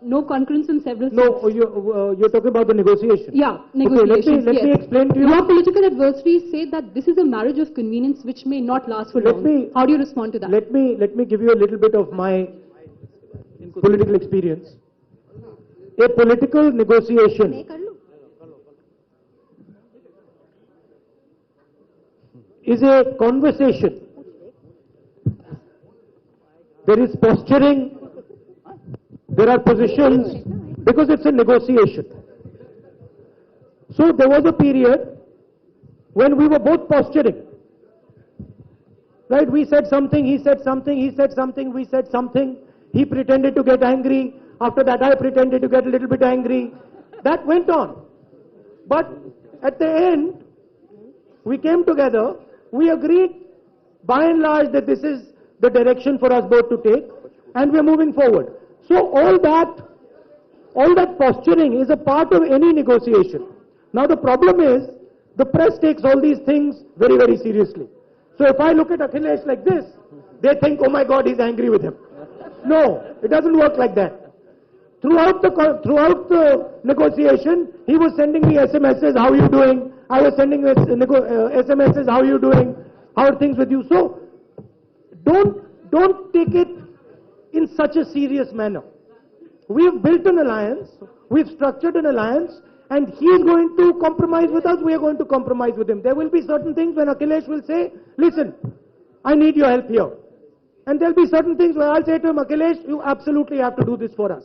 no concurrence in several seats. No, you're talking about the negotiation. Yeah, negotiations. Okay, let me explain to you. Your political adversaries say that this is a marriage of convenience which may not last for long. How do you respond to that? Let me give you a little bit of my political experience. A political negotiation is a conversation. There is posturing, there are positions, because it's a negotiation. So there was a period when we were both posturing. Right? We said something, he said something, he said something, we said something. He pretended to get angry. After that, I pretended to get a little bit angry. That went on. But at the end, we came together. We agreed, by and large, that this is the direction for us both to take, and we're moving forward. So all that posturing is a part of any negotiation. Now the problem is, the press takes all these things very, very seriously. So if I look at Akhilesh like this, they think, oh my God, he's angry with him. No, it doesn't work like that. Throughout the negotiation, he was sending me SMSs, how are you doing? I was sending SMSs, how are you doing? How are things with you? So, don't take it in such a serious manner. we've built an alliance, we've structured an alliance, and he is going to compromise with us, we are going to compromise with him. There will be certain things when Akhilesh will say, listen, I need your help here. And there'll be certain things where I'll say to him, Akhilesh, you absolutely have to do this for us.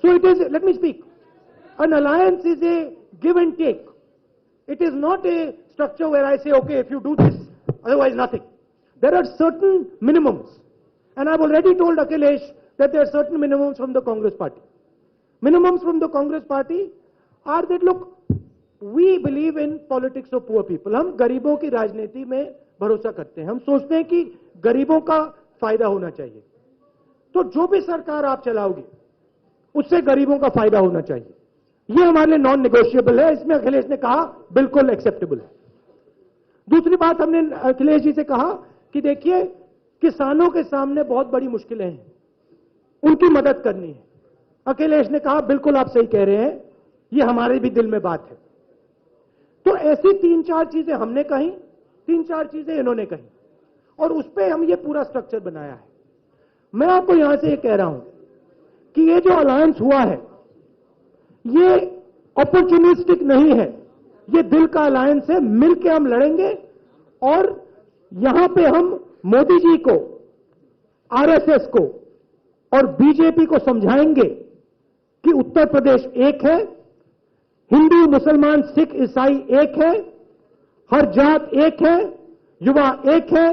So it is, let me speak. An alliance is a give and take. It is not a structure where I say, okay, if you do this, otherwise nothing. There are certain minimums. And I've already told Akhilesh that there are certain minimums from the Congress party. Minimums from the Congress party are that, look, we believe in politics of poor people. हम गरीबों की राजनीति में भरोसा करते हैं. हम सोचते हैं कि गरीबों का फायदा होना चाहिए. तो जो भी सरकार आप चलाओगे, उससे गरीबों का फायदा होना चाहिए. ये हमारे लिए नॉन नेगोशिएबल है. इसमें अखिलेश ने कहा बिल्कुल एक्सेप्टेबल है. दूसरी बात हमने अखिलेश जी से कहा कि देखिए, किसानों के सामने बहुत बड़ी मुश्किलें हैं, उनकी मदद करनी है. अखिलेश ने कहा बिल्कुल आप सही कह रहे हैं, ये हमारे भी दिल में बात है. तो ऐसी 3-4 चीजें हमने कही, 3-4 चीजें इन्होंने कही, और उस पर हम ये पूरा स्ट्रक्चर बनाया है. मैं आपको यहां से ये कह रहा हूं कि ये जो अलायंस हुआ है, ये अपॉर्चुनिस्टिक नहीं है, ये दिल का अलायंस है. मिलकर हम लड़ेंगे और यहां पे हम मोदी जी को, आरएसएस को और बीजेपी को समझाएंगे कि उत्तर प्रदेश एक है, हिंदू, मुसलमान, सिख, ईसाई एक है, हर जात एक है, युवा एक है,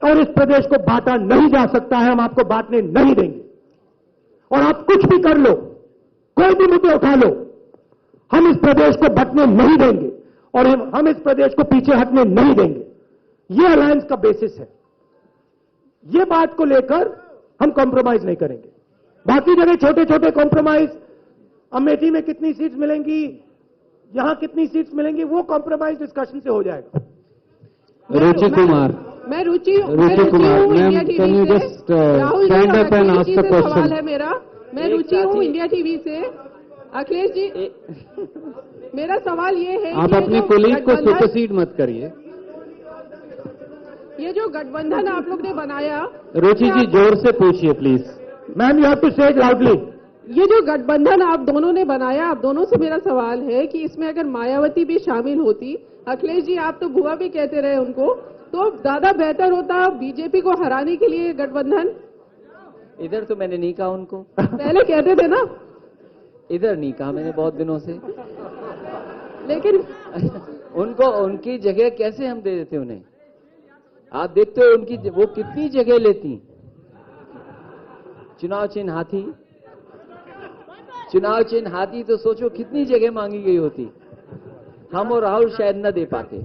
और इस प्रदेश को बांटा नहीं जा सकता है. हम आपको बांटने नहीं देंगे. और आप कुछ भी कर लो, कोई भी मुद्दे उठा लो, हम इस प्रदेश को बंटने नहीं देंगे और हम इस प्रदेश को पीछे हटने नहीं देंगे. ये अलायंस का बेसिस है. ये बात को लेकर हम कॉम्प्रोमाइज नहीं करेंगे. बाकी जगह छोटे छोटे कॉम्प्रोमाइज, अमेठी में कितनी सीट्स मिलेंगी, यहां कितनी सीट्स मिलेंगी, वो कॉम्प्रोमाइज डिस्कशन से हो जाएगा. रुचि कुमार, मैं रुचि हूँ ma'am, India can you TV से. जस्ट राहुल जी स्टैंड और up and Akhilesh ask ji the से सवाल क्वेश्चन. है मेरा. मैं रुचि हूँ इंडिया टीवी से. अखिलेश जी, मेरा सवाल ये है आप कि अपने कोलीग को सुपरसीड मत करिए. ये जो गठबंधन आप लोग ने बनाया, रुचि जी जोर से पूछिए please. Ma'am you have to say it loudly. ये जो गठबंधन आप दोनों ने बनाया, आप दोनों से मेरा सवाल है कि इसमें अगर मायावती भी शामिल होती, अखिलेश जी आप तो बुआ भी कहते रहे उनको, तो ज्यादा बेहतर होता बीजेपी को हराने के लिए गठबंधन. इधर तो मैंने नहीं कहा उनको. पहले कहते थे ना. इधर नहीं कहा मैंने बहुत दिनों से. लेकिन उनको उनकी जगह कैसे हम दे देते उन्हें. आप देखते हो उनकी वो कितनी जगह लेती. चुनाव चिन्ह हाथी, चुनाव चिन्ह हाथी, तो सोचो कितनी जगह मांगी गई होती. हम और राहुल शायद न दे पाते.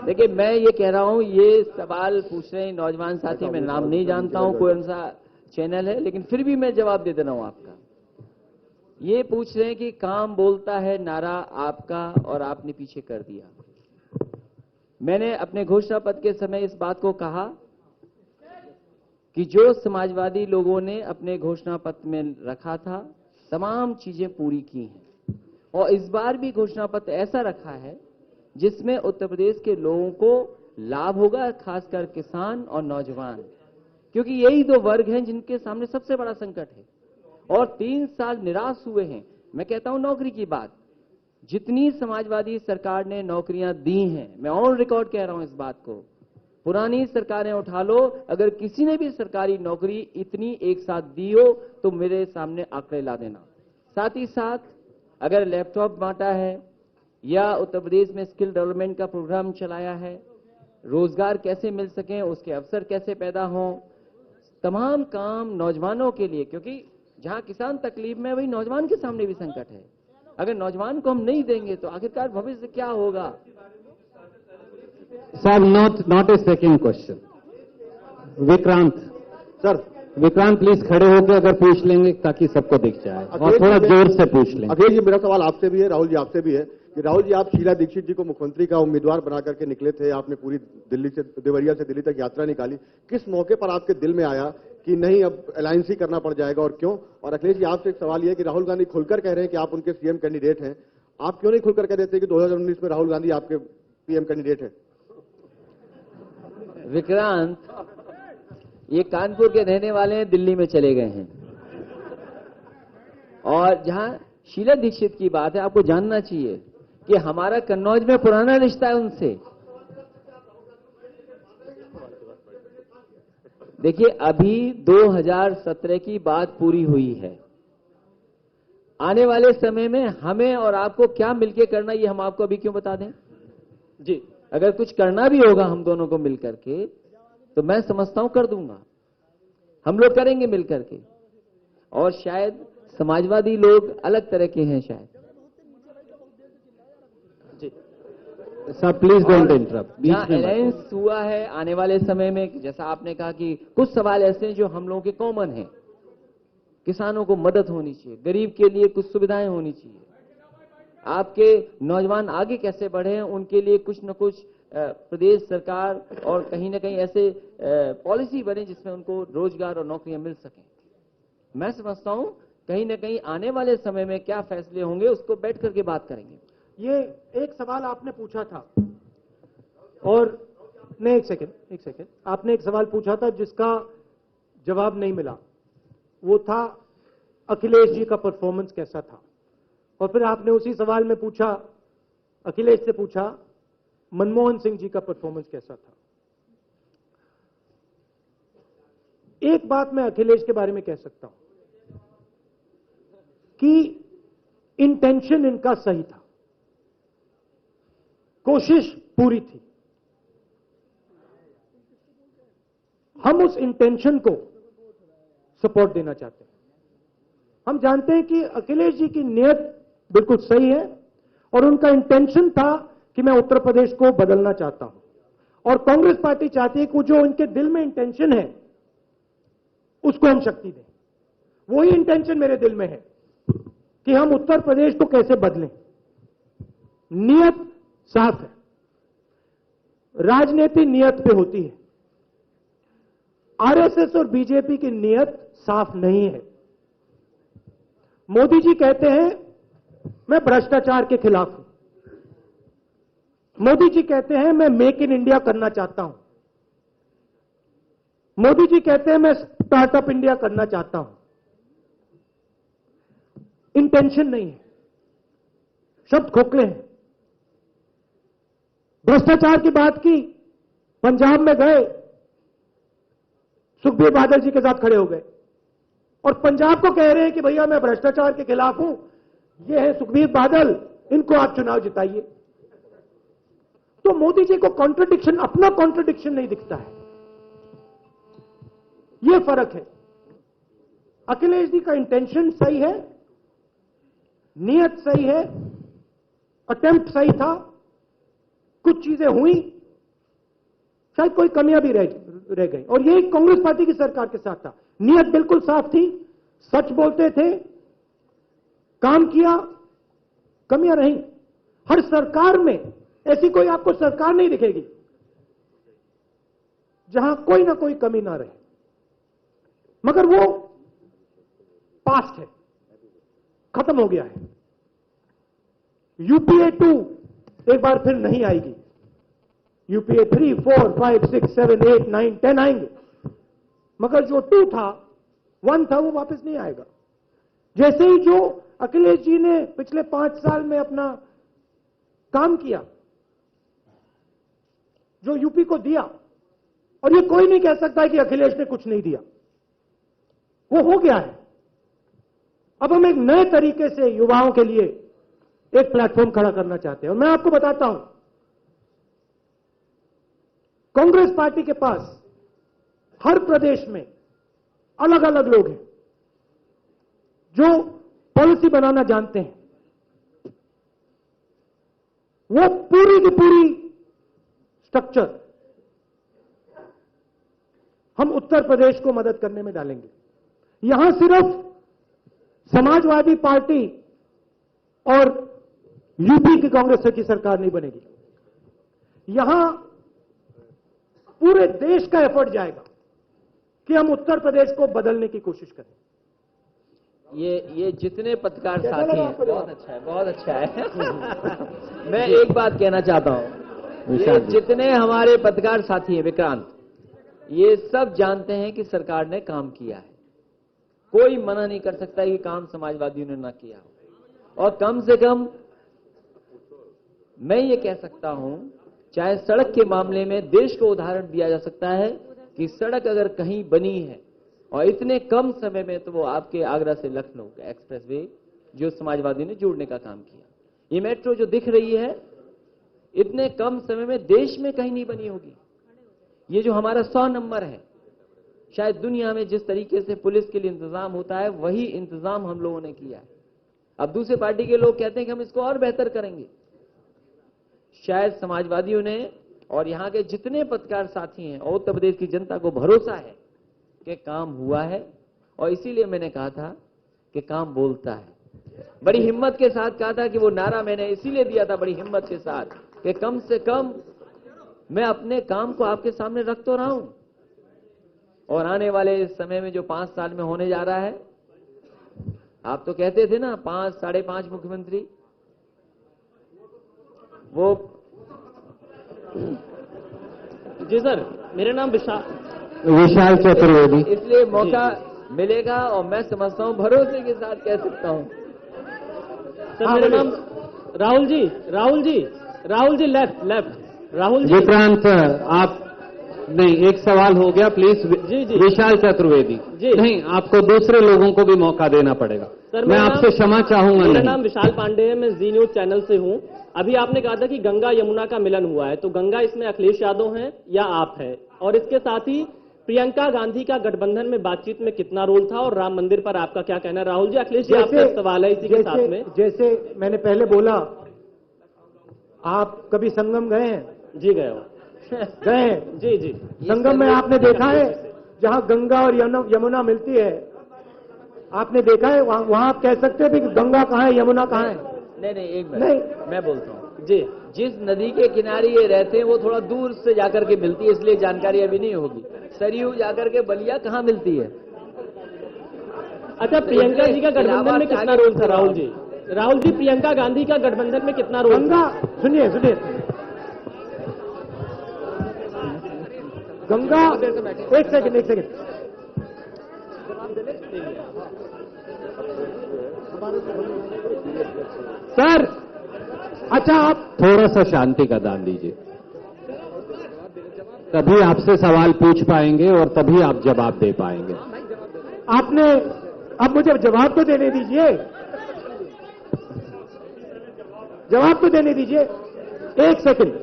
देखिए, मैं ये कह रहा हूं, ये सवाल पूछ रहे हैं नौजवान साथी, मैं नाम नहीं जानता हूं कौन सा चैनल है, लेकिन फिर भी मैं जवाब दे दे रहा हूं आपका. ये पूछ रहे हैं कि काम बोलता है नारा आपका और आपने पीछे कर दिया. मैंने अपने घोषणा पत्र के समय इस बात को कहा कि जो समाजवादी लोगों ने अपने घोषणा पत्र में रखा था, तमाम चीजें पूरी की हैं. और इस बार भी घोषणा पत्र ऐसा रखा है जिसमें उत्तर प्रदेश के लोगों को लाभ होगा, खासकर किसान और नौजवान, क्योंकि यही दो वर्ग हैं जिनके सामने सबसे बड़ा संकट है. और 3 साल निराश हुए हैं. मैं कहता हूं नौकरी की बात, जितनी समाजवादी सरकार ने नौकरियां दी हैं, मैं ऑन रिकॉर्ड कह रहा हूं इस बात को, पुरानी सरकारें उठा लो, अगर किसी ने भी सरकारी नौकरी इतनी एक साथ दी हो तो मेरे सामने आंकड़े ला देना. साथ ही साथ अगर लैपटॉप बांटा है या उत्तर प्रदेश में स्किल डेवलपमेंट का प्रोग्राम चलाया है, रोजगार कैसे मिल सके, उसके अवसर कैसे पैदा हों, तमाम काम नौजवानों के लिए, क्योंकि जहां किसान तकलीफ में वही नौजवान के सामने भी संकट है. अगर नौजवान को हम नहीं देंगे तो आखिरकार भविष्य क्या होगा. Sir, not a second question. Vikrant sir, Vikrant please खड़े होकर अगर पूछ लेंगे ताकि सबको दिख जाए, और थोड़ा जोर से पूछ लेंगे. अखिलेश जी, मेरा सवाल आपसे भी है, राहुल जी आपसे भी है कि राहुल जी, आप शीला दीक्षित जी को मुख्यमंत्री का उम्मीदवार बना करके निकले थे. आपने पूरी दिल्ली से, देवरिया से दिल्ली तक यात्रा निकाली. किस मौके पर आपके दिल में आया कि नहीं, अब अलायंस ही करना पड़ जाएगा, और क्यों? और अखिलेश जी, आपसे एक सवाल यह कि राहुल गांधी खुलकर कह रहे हैं कि आप उनके सीएम कैंडिडेट हैं. आप क्यों नहीं खुलकर कह देते कि 2019 में राहुल गांधी आपके पीएम कैंडिडेट हैं? विक्रांत, ये कानपुर के रहने वाले हैं, दिल्ली में चले गए हैं। और जहां शीला दीक्षित की बात है, आपको जानना चाहिए कि हमारा कन्नौज में पुराना रिश्ता है उनसे। देखिए, अभी 2017 की बात पूरी हुई है। आने वाले समय में हमें और आपको क्या मिलके करना, ये हम आपको अभी क्यों बता दें जी। अगर कुछ करना भी होगा हम दोनों को मिलकर के, तो मैं समझता हूं कर दूंगा, हम लोग करेंगे मिलकर के। और शायद समाजवादी लोग अलग तरह के हैं शायद जी। Sir please don't interrupt. जहां अलायंस हुआ है आने वाले समय में, जैसा आपने कहा कि कुछ सवाल ऐसे हैं जो हम लोगों के कॉमन हैं। किसानों को मदद होनी चाहिए, गरीब के लिए कुछ सुविधाएं होनी चाहिए, आपके नौजवान आगे कैसे बढ़े हैं उनके लिए कुछ न कुछ प्रदेश सरकार और कहीं ना कहीं ऐसे पॉलिसी बने जिसमें उनको रोजगार और नौकरियां मिल सकें। मैं समझता हूं कहीं ना कहीं आने वाले समय में क्या फैसले होंगे उसको बैठ करके बात करेंगे। ये एक सवाल आपने पूछा था, और नहीं, एक सेकंड, आपने एक सवाल पूछा था जिसका जवाब नहीं मिला। वो था अखिलेश जी का परफॉर्मेंस कैसा था, और फिर आपने उसी सवाल में पूछा, अखिलेश से पूछा, मनमोहन सिंह जी का परफॉर्मेंस कैसा था। एक बात मैं अखिलेश के बारे में कह सकता हूं कि इंटेंशन इनका सही था, कोशिश पूरी थी। हम उस इंटेंशन को सपोर्ट देना चाहते हैं। हम जानते हैं कि अखिलेश जी की नीयत बिल्कुल सही है और उनका इंटेंशन था कि मैं उत्तर प्रदेश को बदलना चाहता हूं, और कांग्रेस पार्टी चाहती है कि जो उनके दिल में इंटेंशन है उसको हम शक्ति दें। वही इंटेंशन मेरे दिल में है कि हम उत्तर प्रदेश को कैसे बदलें। नीयत साफ है, राजनीति नीयत पे होती है। आरएसएस और बीजेपी की नीयत साफ नहीं है। मोदी जी कहते हैं मैं भ्रष्टाचार के खिलाफ हूं, मोदी जी कहते हैं मैं मेक इन इंडिया करना चाहता हूं, मोदी जी कहते हैं मैं स्टार्टअप इंडिया करना चाहता हूं। इंटेंशन नहीं है, शब्द खोखले हैं। भ्रष्टाचार की बात की, पंजाब में गए, सुखबीर बादल जी के साथ खड़े हो गए और पंजाब को कह रहे हैं कि भैया मैं भ्रष्टाचार के खिलाफ हूं, ये है सुखबीर बादल, इनको आप चुनाव जिताइए। तो मोदी जी को कॉन्ट्रडिक्शन, अपना कॉन्ट्रडिक्शन नहीं दिखता है, ये फर्क है। अखिलेश जी का इंटेंशन सही है, नीयत सही है, अटेम्प्ट सही था, कुछ चीजें हुई, शायद कोई कमियां भी रह गई, और यही कांग्रेस पार्टी की सरकार के साथ था। नीयत बिल्कुल साफ थी, सच बोलते थे, काम किया, कमियां रही। हर सरकार में ऐसी कोई आपको सरकार नहीं दिखेगी जहां कोई ना कोई कमी ना रहे, मगर वो पास्ट है, खत्म हो गया है। यूपीए 2 एक बार फिर नहीं आएगी, यूपीए 3, 4, 5, 6, 7, 8, 9, 10 आएंगे, मगर जो 2 था, 1 था, वो वापस नहीं आएगा। जैसे ही जो अखिलेश जी ने पिछले 5 साल में अपना काम किया, जो यूपी को दिया, और ये कोई नहीं कह सकता है कि अखिलेश ने कुछ नहीं दिया, वो हो गया है। अब हम एक नए तरीके से युवाओं के लिए एक प्लेटफॉर्म खड़ा करना चाहते हैं। और मैं आपको बताता हूं, कांग्रेस पार्टी के पास हर प्रदेश में अलग अलग लोग हैं जो पॉलिसी बनाना जानते हैं। वो पूरी की पूरी स्ट्रक्चर हम उत्तर प्रदेश को मदद करने में डालेंगे। यहां सिर्फ समाजवादी पार्टी और यूपी की कांग्रेस की सरकार नहीं बनेगी, यहां पूरे देश का एफर्ट जाएगा कि हम उत्तर प्रदेश को बदलने की कोशिश करें। ये जितने पत्रकार साथी हैं, बहुत अच्छा है, बहुत अच्छा है। मैं एक बात कहना चाहता हूं, ये जितने हमारे पत्रकार साथी हैं, विक्रांत, ये सब जानते हैं कि सरकार ने काम किया है। कोई मना नहीं कर सकता कि काम समाजवादियों ने ना किया हो। और कम से कम मैं ये कह सकता हूं, चाहे सड़क के मामले में देश को उदाहरण दिया जा सकता है कि सड़क अगर कहीं बनी है और इतने कम समय में, तो वो आपके आगरा से लखनऊ का एक्सप्रेसवे जो समाजवादी ने जोड़ने का काम किया। ये मेट्रो जो दिख रही है इतने कम समय में देश में कहीं नहीं बनी होगी। ये जो हमारा 100 नंबर है, शायद दुनिया में जिस तरीके से पुलिस के लिए इंतजाम होता है वही इंतजाम हम लोगों ने किया है। अब दूसरे पार्टी के लोग कहते हैं कि हम इसको और बेहतर करेंगे। शायद समाजवादियों ने और यहां के जितने पत्रकार साथी हैं और उत्तर प्रदेश की जनता को भरोसा है कि काम हुआ है, और इसीलिए मैंने कहा था कि काम बोलता है। बड़ी हिम्मत के साथ कहा था कि वो नारा मैंने इसीलिए दिया था बड़ी हिम्मत के साथ कि कम से कम मैं अपने काम को आपके सामने रख तो रहा हूं। और आने वाले समय में जो 5 साल में होने जा रहा है, आप तो कहते थे ना 5 साढ़े 5 मुख्यमंत्री, वो जी सर, मेरा नाम विशाल चतुर्वेदी। इसलिए मौका मिलेगा और मैं समझता हूं भरोसे के साथ कह सकता हूं। सर मेरा नाम राहुल जी लेफ्ट राहुल जी। विक्रांत आप नहीं, एक सवाल हो गया प्लीज। जी विशाल चतुर्वेदी जी। नहीं, आपको दूसरे लोगों को भी मौका देना पड़ेगा। सर मैं आपसे क्षमा चाहूंगा। मेरा नाम विशाल पांडे है, मैं जी न्यूज चैनल से हूं। अभी आपने कहा था कि गंगा यमुना का मिलन हुआ है, तो गंगा इसमें अखिलेश यादव हैं या आप हैं? और इसके साथ ही प्रियंका गांधी का गठबंधन में बातचीत में कितना रोल था और राम मंदिर पर आपका क्या कहना है? राहुल जी, अखिलेश जी आपका सवाल है इसी के साथ में। जैसे मैंने पहले बोला, आप कभी संगम गए हैं? जी गए हो। गए हैं? जी। संगम में आपने देखा है जहां गंगा और यमुना मिलती है, आपने देखा है? वहां आप कह सकते हैं कि गंगा कहाँ है, यमुना कहाँ है? नहीं, एक मिनट मैं बोलता हूँ जी। जिस नदी के किनारे ये रहते हैं वो थोड़ा दूर से जाकर के मिलती है, इसलिए जानकारी अभी नहीं होगी। सरयू जाकर के बलिया कहाँ मिलती है? अच्छा, प्रियंका जी का गठबंधन में कितना रोल था राहुल जी? राहुल जी, प्रियंका गांधी का गठबंधन में कितना रोल था? सुनिए गंगा, एक सेकंड। सर, अच्छा आप थोड़ा सा शांति का दान दीजिए, तभी आपसे सवाल पूछ पाएंगे और तभी आप जवाब दे पाएंगे। आपने अब मुझे जवाब तो देने दीजिए, एक सेकंड।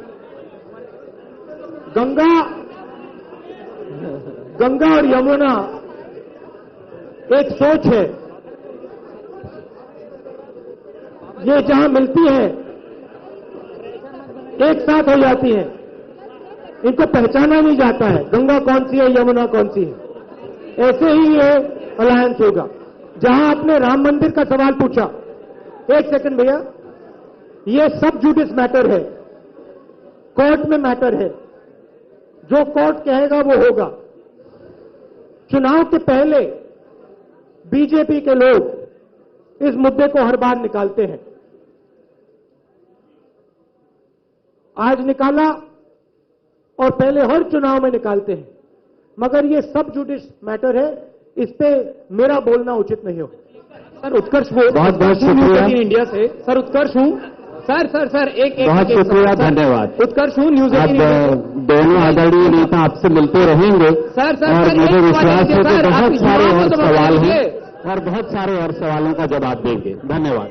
गंगा और यमुना एक सोच है, ये जहां मिलती है एक साथ हो जाती है, इनको पहचाना नहीं जाता है गंगा कौन सी है, यमुना कौन सी है। ऐसे ही ये अलायंस होगा। जहां आपने राम मंदिर का सवाल पूछा, एक सेकंड भैया, ये सब जुडिस मैटर है, कोर्ट में मैटर है, जो कोर्ट कहेगा वो होगा। चुनाव के पहले बीजेपी के लोग इस मुद्दे को हर बार निकालते हैं, आज निकाला और पहले हर चुनाव में निकालते हैं, मगर ये सब जुडिस मैटर है, इस पे मेरा बोलना उचित नहीं हो। सर उत्कर्ष, बहुत शुक्रिया इंडिया से। सर उत्कर्ष हूं। सर एक बहुत शुक्रिया, धन्यवाद। उत्कर्ष हूं, न्यूज अब दोनों आदरणीय नेता आपसे मिलते रहेंगे और मुझे विश्वास है कि बहुत सारे और सवाल हैं और बहुत सारे और सवालों का जवाब देंगे। धन्यवाद।